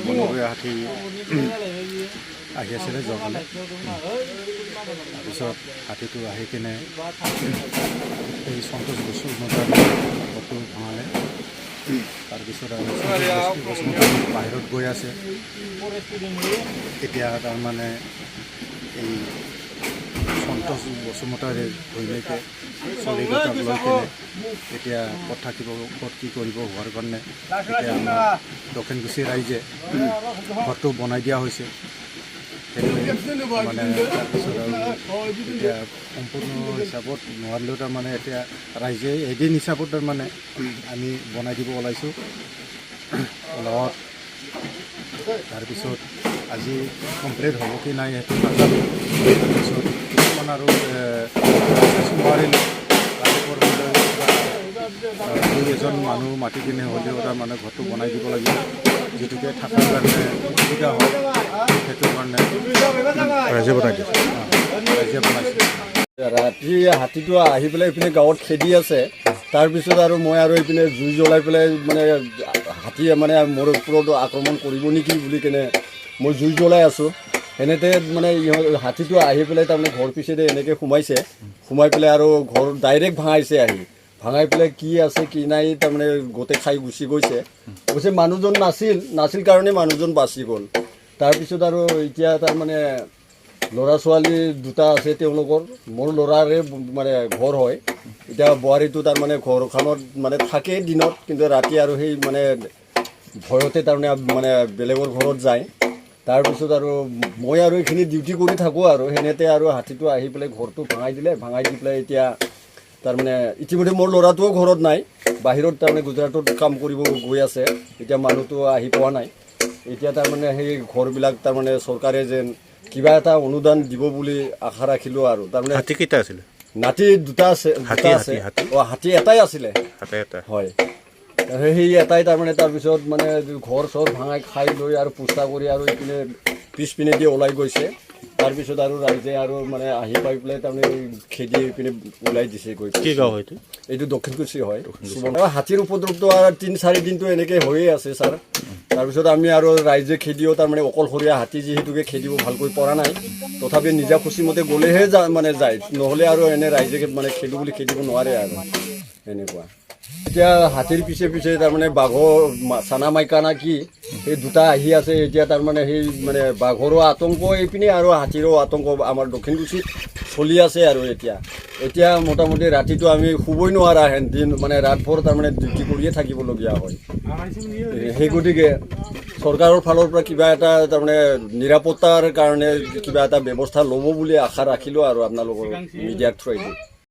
বনৰীয়া হাতী আহি আছিলে জগলৈ তাৰপিছত হাতীটো আহি কিনে এই সন্তোষ বসুমতাৰ ঘৰটো ভঙালে তাৰপিছত আৰু বসুমতাৰ বাহিৰত গৈ আছে এতিয়া তাৰমানে এই সন্তোষ বসুমতাৰে ঘৈণীয়েকে ছোৱালীকেইটাক লৈ কিনে এতিয়া ক'ত থাকিব ক'ত কি কৰিব হোৱাৰ কাৰণে এতিয়া আমাৰ দক্ষিণগুচি ৰাইজে ঘৰটো বনাই দিয়া হৈছে মানে তাৰপিছত আৰু এতিয়া সম্পূৰ্ণ হিচাপত নোৱাৰিলেও তাৰমানে এতিয়া ৰাইজে এদিন হিচাপত তাৰমানে আমি বনাই দিব ওলাইছোঁ লগত তাৰপিছত আজি কমপ্লিট হ'ব কি নাই সেইটো নাজানো তাৰপিছত কিছুমান আৰু নোৱাৰিলে দুই এজন মানুহ মাতি কিনে হ'লেও তাৰমানে ঘৰটো বনাই দিব লাগিব যিটোকে থকাৰ কাৰণে সুবিধা হয় সেইটো কাৰণে ৰাইজে বনাই দিছে ৰাইজে বনাইছে ৰাতি হাতীটো আহি পেলাই এইপিনে গাঁৱত খেদি আছে তাৰপিছত আৰু মই আৰু এইপিনে জুই জ্বলাই পেলাই মানে হাতীয়ে মানে মোৰ ওপৰত আক্ৰমণ কৰিব নেকি বুলি কেনে মই জুই জ্বলাই আছোঁ সেনেতে মানে হাতীটো আহি পেলাই তাৰমানে ঘৰ পিছেৰে এনেকৈ সোমাই পেলাই আৰু ঘৰ ডাইৰেক্ট ভাঙাইছে আহি ভাঙাই পেলাই কি আছে কি নাই তাৰমানে গোটেই খাই গুচি গৈছে অৱশ্যে মানুহজন নাছিল কাৰণে মানুহজন বাচি গ'ল তাৰপিছত আৰু এতিয়া তাৰমানে ল'ৰা ছোৱালী দুটা আছে তেওঁলোকৰ মোৰ ল'ৰাৰে মানে ঘৰ হয় এতিয়া বোৱাৰীটো তাৰমানে ঘৰখনত মানে থাকে দিনত কিন্তু ৰাতি আৰু সেই মানে ভয়তে তাৰমানে মানে বেলেগৰ ঘৰত যায় তাৰপিছত আৰু মই আৰু এইখিনি ডিউটি কৰি থাকোঁ আৰু সেনেতে আৰু হাতীটো আহি পেলাই ঘৰটো ভাঙাই দি পেলাই এতিয়া তাৰমানে ইতিমধ্যে মোৰ ল'ৰাটোও ঘৰত নাই বাহিৰত তাৰমানে গুজৰাটত কাম কৰিব গৈ আছে এতিয়া মানুহটো আহি পোৱা নাই এতিয়া তাৰমানে সেই ঘৰবিলাক তাৰমানে চৰকাৰে যেন কিবা এটা অনুদান দিব বুলি আশা ৰাখিলোঁ আৰু তাৰমানে হাতী কেইটা আছিলে নাতি দুটা আছে হাতী এটাই আছিলে হয় সেই এটাই তাৰমানে তাৰপিছত মানে ঘৰ চৰ ভাঙাই খাই লৈ আৰু পুষ্টা কৰি আৰু এইপিনে পিছপিনেদি ওলাই গৈছে তাৰপিছত আৰু ৰাইজে আৰু মানে আহি পাই পেলাই তাৰমানে খেদি এইপিনে ওলাই দিছে গৈ কি গাঁও হয়তো এইটো দক্ষিণকুচি হয় হাতীৰ উপদ্ৰৱটো আৰু 3-4 দিনটো এনেকৈ হৈয়ে আছে ছাৰ তাৰপিছত আমি আৰু ৰাইজে খেদিও তাৰমানে অকলশৰীয়া হাতী যিহেতুকে খেদিব ভালকৈ পৰা নাই তথাপি নিজা খুচিমতে গ'লেহে মানে যায় নহ'লে আৰু এনে ৰাইজে মানে খেদো বুলি খেদিব নোৱাৰে আৰু এনেকুৱা এতিয়া হাতীৰ পিছে তাৰমানে বাঘৰ চানা মাইকা না কি সেই দুটা আহি আছে এতিয়া তাৰমানে সেই মানে বাঘৰো আতংক এইপিনে আৰু হাতীৰো আতংক আমাৰ দক্ষিণগুচিত চলি আছে আৰু এতিয়া মোটামুটি ৰাতিটো আমি শুবই নোৱাৰা হেন দিন মানে ৰাতভৰ তাৰমানে ডিউটি কৰিয়ে থাকিবলগীয়া হয় সেই গতিকে চৰকাৰৰ ফালৰ পৰা কিবা এটা তাৰমানে নিৰাপত্তাৰ কাৰণে কিবা এটা ব্যৱস্থা ল'ব বুলি আশা ৰাখিলোঁ আৰু আপোনালোকৰ মিডিয়াৰ থ্ৰুৱেদি